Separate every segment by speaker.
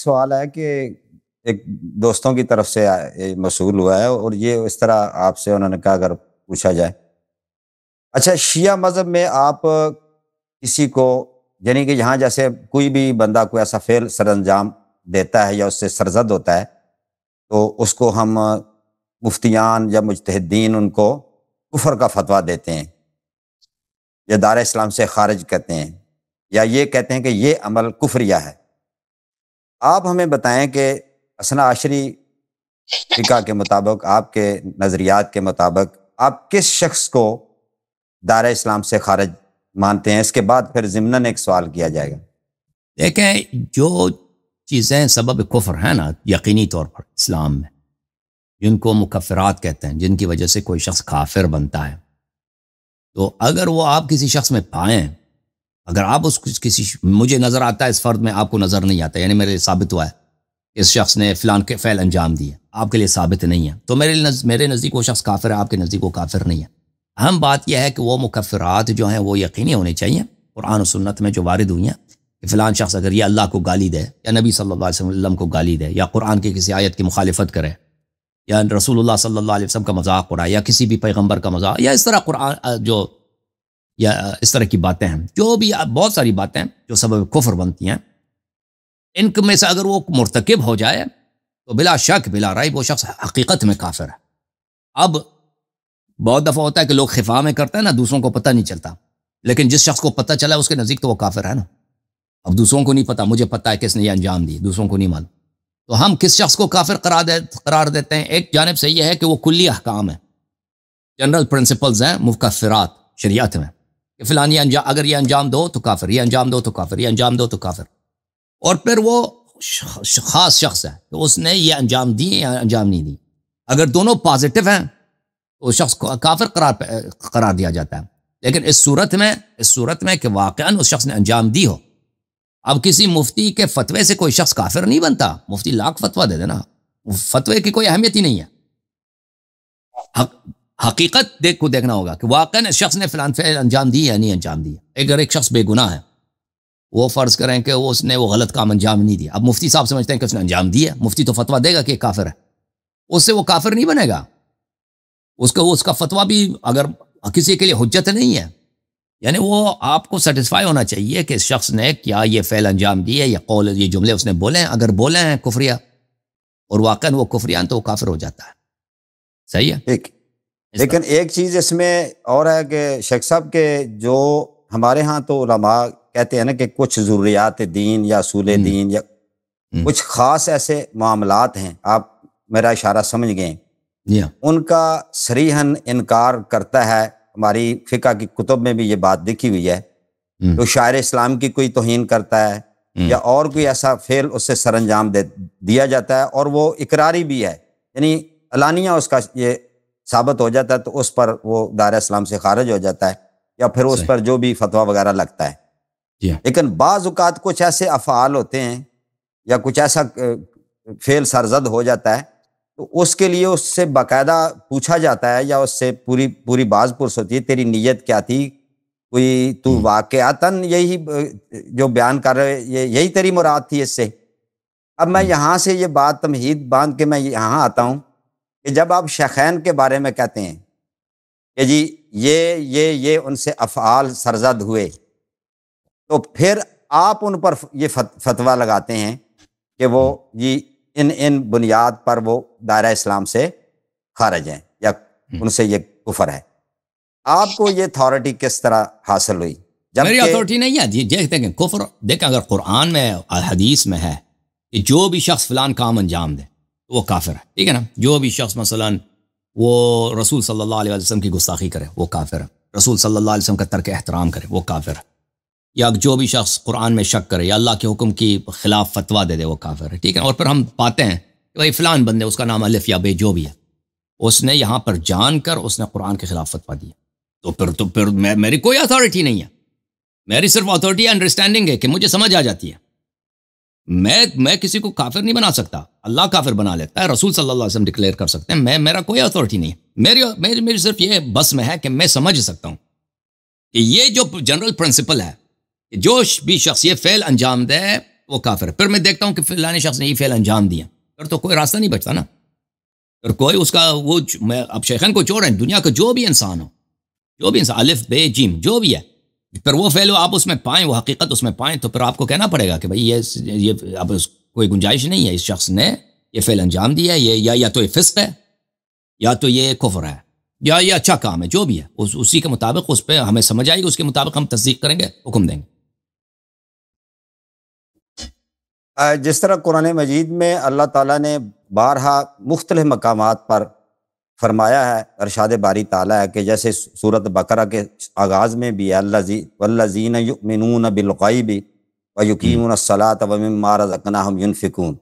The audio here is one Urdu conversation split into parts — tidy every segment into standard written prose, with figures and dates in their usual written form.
Speaker 1: سوال ہے کہ ایک دوستوں کی طرف سے موصول ہوا ہے اور یہ اس طرح آپ سے انہوں نے کہا اگر پوچھا جائے، اچھا شیعہ مذہب میں آپ کسی کو، یعنی کہ یہاں جیسے کوئی بھی بندہ کوئی ایسا فعل سر انجام دیتا ہے یا اس سے سرزد ہوتا ہے تو اس کو ہم مفتیان یا مجتہدین ان کو کفر کا فتویٰ دیتے ہیں یا دار اسلام سے خارج کہتے ہیں یا یہ کہتے ہیں کہ یہ عمل کفریہ ہے۔ آپ ہمیں بتائیں کہ اثنا عشری فقہ کے مطابق، آپ کے نظریات کے مطابق آپ کس شخص کو دار اسلام سے خارج مانتے ہیں؟ اس کے بعد پھر ضمناً ایک سوال کیا جائے گا۔
Speaker 2: دیکھیں، جو چیزیں سبب کفر ہیں نا یقینی طور پر اسلام میں، جن کو مکفرات کہتے ہیں، جن کی وجہ سے کوئی شخص کافر بنتا ہے، تو اگر وہ آپ کسی شخص میں پائیں، اگر آپ مجھے نظر آتا ہے اس فرد میں، آپ کو نظر نہیں آتا، یعنی میرے لیے ثابت ہوا ہے اس شخص نے فلان کے فعل انجام دیے، آپ کے لیے ثابت نہیں ہے، تو میرے نزدیک وہ شخص کافر ہے، آپ کے نزدیک وہ کافر نہیں ہے۔ اہم بات یہ ہے کہ وہ مکفرات جو ہیں وہ یقینی ہونے چاہیے، قرآن و سنت میں جو وارد ہوئی ہیں کہ فلان شخص اگر یہ اللہ کو گالی دے یا نبی صلی اللہ علیہ وسلم کو گالی دے یا قرآن کی کسی آیت کی مخالفت کرے یا رسول اللہ صلی اللہ علیہ وسلم کا مذاق اڑائے یا کسی بھی پیغمبر کا مذاق، یا اس طرح قرآن یا اس طرح کی باتیں ہیں، جو بھی بہت ساری باتیں ہیں جو سبب کفر بنتی ہیں، ان میں سے اگر وہ مرتکب ہو جائے تو بلا شک بلا ریب وہ شخص حقیقت میں کافر ہے۔ اب بہت دفعہ ہوتا ہے کہ لوگ خفا میں کرتے ہیں نا، دوسروں کو پتہ نہیں چلتا، لیکن جس شخص کو پتہ چلا اس کے نزدیک تو وہ کافر ہے نا۔ اب دوسروں کو نہیں پتہ، مجھے پتہ ہے کس نے یہ انجام دی، دوسروں کو نہیں معلوم، تو ہم کس شخص کو کافر قرار دیتے ہیں؟ ایک جانب سے یہ ہے کہ وہ کلی احکام ہیں، جنرل پرنسپلز ہیں مکفرات شریعت میں، کہ فلانی اگر یہ انجام دو تو کافر، یہ انجام دو تو کافر، یہ انجام دو تو کافر، اور پھر وہ خاص شخص ہے کہ اس نے یہ انجام دی یا انجام نہیں دی۔ اگر دونوں پازیٹیو ہیں تو شخص کو کافر قرار دیا جاتا ہے، لیکن اس صورت میں کہ واقعاً اس شخص نے انجام دی ہو۔ اب کسی مفتی کے فتوے سے کوئی شخص کافر نہیں بنتا، مفتی لاکھ فتویٰ دے دینا، فتوے کی کوئی اہمیت ہی نہیں ہے۔ حقیقت دیکھنا ہوگا کہ واقعاً اس شخص نے فلان فعل انجام دی یا نہیں انجام دی۔ اگر ایک شخص بے گناہ ہے، وہ فرض کریں کہ اس نے وہ غلط کام انجام نہیں دیا، اب مفتی صاحب سمجھتے ہیں کہ اس نے انجام دیا، مفتی تو فتویٰ دے گا کہ کافر ہے، اس سے وہ کافر نہیں بنے گا، اس کا فتویٰ بھی اگر کسی کے لیے حجت نہیں ہے، یعنی وہ آپ کو سیٹسفائی ہونا چاہیے کہ اس شخص نے کیا یہ فعل انجام دیے، یہ قول، یہ جملے اس نے بولے ہیں، اگر بولے ہیں کفریہ اور واقعاً وہ کفریان تو وہ کافر ہو جاتا ہے۔ صحیح ہے۔
Speaker 1: لیکن ایک چیز اس میں اور ہے کہ شیخ صاحب کے جو ہمارے ہاں تو علماء کہتے ہیں نا کہ کچھ ضروریات دین یا اصول دین یا کچھ خاص ایسے معاملات ہیں، آپ میرا اشارہ سمجھ گئے، ان کا صریحاً انکار کرتا ہے۔ ہماری فقہ کی کتب میں بھی یہ بات لکھی ہوئی ہے، جو شاعر اسلام کی کوئی توہین کرتا ہے یا اور کوئی ایسا فعل اس سے سر انجام دیا جاتا ہے اور وہ اقراری بھی ہے، یعنی علانیہ اس کا یہ ثابت ہو جاتا ہے، تو اس پر وہ دار اسلام سے خارج ہو جاتا ہے یا پھر اس پر جو بھی فتویٰ وغیرہ لگتا ہے۔ لیکن بعض اوقات کچھ ایسے افعال ہوتے ہیں یا کچھ ایسا فعل سرزد ہو جاتا ہے تو اس کے لیے اس سے باقاعدہ پوچھا جاتا ہے یا اس سے پوری باز پرس ہوتی ہے، تیری نیت کیا تھی، کوئی تو واقعاتاً یہی جو بیان کر رہے یہی تیری مراد تھی اس سے۔ اب میں یہاں سے یہ بات تمہید باندھ کے میں یہاں آتا ہوں کہ جب آپ شیخین کے بارے میں کہتے ہیں کہ جی یہ ان سے افعال سرزد ہوئے، تو پھر آپ ان پر یہ فتویٰ لگاتے ہیں کہ وہ یہ ان بنیاد پر وہ دائرہ اسلام سے خارج ہیں یا ان سے یہ کفر ہے۔ آپ کو یہ اتھارٹی کس طرح حاصل ہوئی؟
Speaker 2: میری اتھارٹی نہیں ہے جی، دیکھتے ہیں کفر، دیکھیں اگر قرآن میں حدیث میں ہے کہ جو بھی شخص فلان کام انجام دے وہ کافر ہے، ٹھیک ہے نا، جو بھی شخص مثلا وہ رسول صلی اللہ علیہ وسلم کی گستاخی کرے وہ کافر ہے، رسول صلی اللہ علیہ وسلم کا ترک احترام کرے وہ کافر ہے، یا جو بھی شخص قرآن میں شک کرے یا اللہ کے حکم کی خلاف فتویٰ دے وہ کافر ہے، ٹھیک ہے۔ اور پھر ہم پاتے ہیں کہ بھائی فلان بندے، اس کا نام الف یا بے جو بھی ہے، اس نے یہاں پر جان کر اس نے قرآن کے خلاف فتویٰ دیا، تو پھر میری کوئی اتھارٹی نہیں ہے، میری صرف اتھارٹی انڈرسٹینڈنگ ہے کہ مجھے سمجھ آ جاتی ہے، میں کسی کو کافر نہیں بنا سکتا، اللہ کافر بنا لیتا ہے، رسول صلی اللہ علیہ وسلم ڈکلیئر کر سکتے ہیں، میرا کوئی اتھارٹی نہیں ہے، میری صرف یہ بس میں ہے کہ میں سمجھ سکتا ہوں کہ یہ جو جنرل پرنسپل ہے، جو بھی شخص یہ فعل انجام دے وہ کافر ہے. پھر میں دیکھتا ہوں کہ فلانے شخص نے یہ فعل انجام دیا, پھر تو کوئی راستہ نہیں بچتا نا. پھر کوئی اس کا وہ میں اب شیخین کو چھوڑیں, دنیا کا جو بھی انسان ہو, جو بھی انسان الف بے جیم جو بھی ہے, پھر وہ فعل آپ اس میں پائیں, وہ حقیقت اس میں پائیں, تو پھر آپ کو کہنا پڑے گا کہ بھائی یہ اب کوئی گنجائش نہیں ہے, اس شخص نے یہ فعل انجام دیا ہے, یہ یا تو یہ فسق ہے یا تو یہ کفر ہے یا یہ اچھا کام ہے, جو بھی ہے اسی کے مطابق اس پہ ہمیں سمجھ آئے گی, اس کے مطابق ہم تصدیق کریں گے, حکم دیں گے.
Speaker 1: جس طرح قرآن مجید میں اللہ تعالیٰ نے بارہا مختلف مقامات پر فرمایا ہے, ارشاد باری تعالیٰ ہے کہ جیسے سورۃ بقرہ کے آغاز میں بھی والذین یؤمنون بالغیب ویقیمون الصلاۃ ومما رزقناہم ینفقون,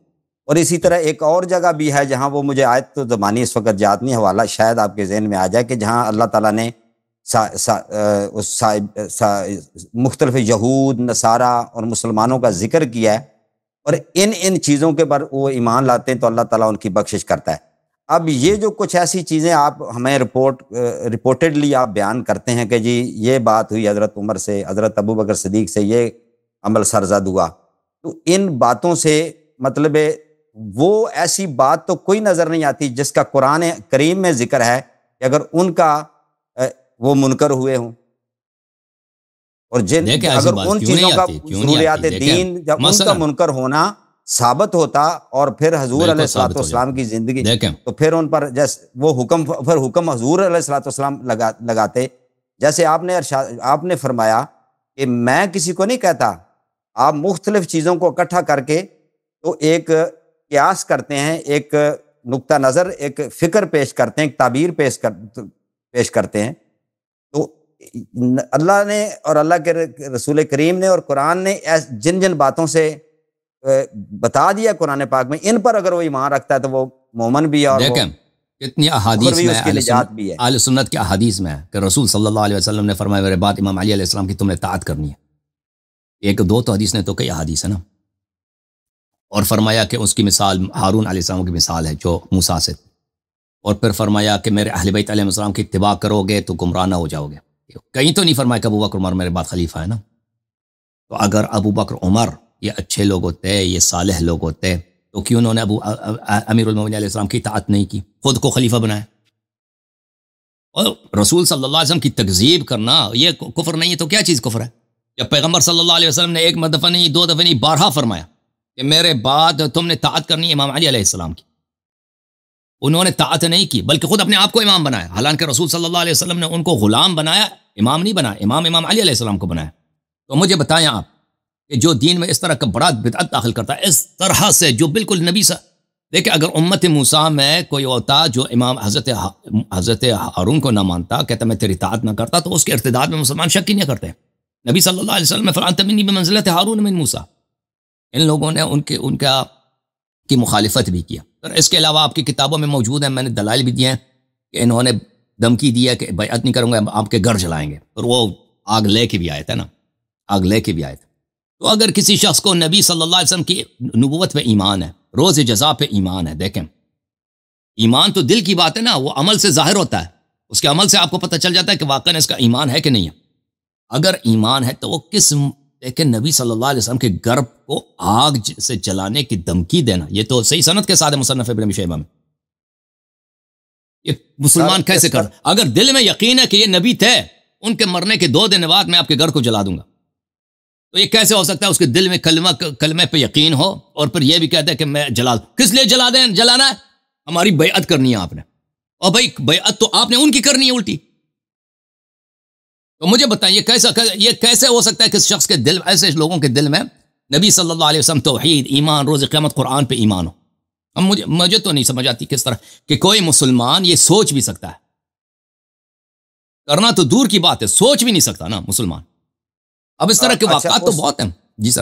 Speaker 1: اور اسی طرح ایک اور جگہ بھی ہے جہاں وہ مجھے آیت تو زبانی اس وقت یاد نہیں, حوالہ شاید آپ کے ذہن میں آ جائے, کہ جہاں اللہ تعالیٰ نے مختلف یہود نصارہ اور مسلمانوں کا ذکر کیا ہے, اور ان چیزوں کے پر وہ ایمان لاتے ہیں تو اللہ تعالیٰ ان کی بخشش کرتا ہے. اب یہ جو کچھ ایسی چیزیں آپ ہمیں رپورٹڈلی آپ بیان کرتے ہیں کہ جی یہ بات ہوئی حضرت عمر سے, حضرت ابو بکر صدیق سے یہ عمل سرزد ہوا, تو ان باتوں سے مطلب وہ ایسی بات تو کوئی نظر نہیں آتی جس کا قرآن کریم میں ذکر ہے کہ اگر ان کا وہ منکر ہوئے ہوں, اور اگر ان چیزوں کا ضروریات دین جب ان کا منکر ہونا ثابت ہوتا اور پھر حضور علیہ الصلوۃ والسلام کی زندگی, تو پھر ان پر جیسے وہ حکم حضور علیہ الصلوۃ والسلام لگاتے. جیسے آپ نے فرمایا کہ میں کسی کو نہیں کہتا, آپ مختلف چیزوں کو اکٹھا کر کے تو ایک قیاس کرتے ہیں, ایک نقطہ نظر, ایک فکر پیش کرتے ہیں, ایک تعبیر پیش کرتے ہیں. تو اللہ نے اور اللہ کے رسول کریم نے اور قرآن نے جن جن باتوں سے بتا دیا قرآن پاک میں, ان پر اگر وہ ایمان رکھتا ہے تو وہ مومن بھی ہے, اور
Speaker 2: کتنی احادیث میں اہل سنت کی احادیث میں ہے کہ رسول صلی اللہ علیہ وسلم نے فرمایا میرے بعد امام علی علیہ السلام کی تم نے اطاعت کرنی ہے. ایک دو تو حدیث نے تو کئی احادیث ہے نا. اور فرمایا کہ اس کی مثال ہارون علیہ السلام کی مثال ہے جو موسیٰ سے, اور پھر فرمایا کہ میرے اہل بیت علیہ السلام کی اتباع کرو گے تو گمراہ نہ ہو جاؤ گے. کہیں تو نہیں فرمایا کہ ابو بکر عمر میرے بعد خلیفہ ہے نا. تو اگر ابو بکر عمر یہ اچھے لوگ ہوتے, یہ صالح لوگ ہوتے, تو کیوں انہوں نے امیر المومنین علیہ السلام کی اطاعت نہیں کی, خود کو خلیفہ بنایا؟ اور رسول صلی اللہ علیہ وسلم کی تکذیب کرنا یہ کفر نہیں ہے تو کیا چیز کفر ہے؟ جب پیغمبر صلی اللہ علیہ وسلم نے ایک دفعہ نہیں, دو دفعہ نہیں, بارہا فرمایا کہ میرے بعد تم نے اطاعت کرنی ہے امام علی علیہ السلام کی. انہوں نے اطاعت نہیں کی بلکہ خود اپنے آپ کو امام بنایا, حالانکہ رسول صلی اللہ علیہ وسلم نے ان کو غلام بنایا, امام نہیں بنایا, امام علی علیہ السلام کو بنایا. تو مجھے بتائیں آپ کہ جو دین میں اس طرح کا بڑا بدعت داخل کرتا ہے, اس طرح سے جو بالکل نبی سے دیکھیں, اگر امت موسیٰ میں کوئی ہوتا جو امام حضرت ہارون کو نہ مانتا, کہتا میں تیری اطاعت نہ کرتا, تو اس کے ارتداد میں مسلمان شک ہی نہیں کرتے. نبی صلی اللہ علیہ وسلم نے فرمایا انت منی بمنزلۃ ہارون من موسیٰ. ان لوگوں نے ان کی مخالفت بھی کیا. اور اس کے علاوہ آپ کی کتابوں میں موجود ہیں, میں نے دلائل بھی دیے ہیں کہ انہوں نے دھمکی دی ہے کہ بیعت نہیں کروں گا, آپ کے گھر جلائیں گے, اور وہ آگ لے کے بھی آئے تھے نا, آگ لے کے بھی آئے تھے. تو اگر کسی شخص کو نبی صلی اللہ علیہ وسلم کی نبوت پہ ایمان ہے, روز جزا پہ ایمان ہے, دیکھیں ایمان تو دل کی بات ہے نا, وہ عمل سے ظاہر ہوتا ہے, اس کے عمل سے آپ کو پتہ چل جاتا ہے کہ واقعاً اس کا ایمان ہے کہ نہیں ہے. اگر ایمان ہے تو وہ کس دیکھیں نبی صلی اللہ علیہ وسلم کے گھر کو آگ سے جلانے کی دھمکی دینا, یہ تو صحیح سند کے ساتھ ہے مصنف ابن ابی شیبہ میں. یہ مسلمان کیسے کر, اگر دل میں یقین ہے کہ یہ نبی تھے, ان کے مرنے کے 2 دن بعد میں آپ کے گھر کو جلا دوں گا, تو یہ کیسے ہو سکتا ہے؟ اس کے دل میں کلمے پہ یقین ہو اور پھر یہ بھی کہتے ہیں کہ میں جلا دوں. کس لیے جلانا ہے؟ ہماری بیعت کرنی ہے آپ نے, اور بھائی بیعت تو آپ نے ان کی کرنی ہے الٹی. تو مجھے بتائیں یہ کیسے ہو سکتا ہے کہ اس شخص کے دل, ایسے لوگوں کے دل میں نبی صلی اللہ علیہ وسلم توحید, ایمان, روز قیامت, قرآن پہ ایمان ہو؟ اب مجھے تو نہیں سمجھ آتی کس طرح کہ کوئی مسلمان یہ سوچ بھی سکتا ہے. کرنا تو دور کی بات ہے, سوچ بھی نہیں سکتا نا مسلمان. اب اس طرح کے واقعات تو بہت ہیں. جی سر.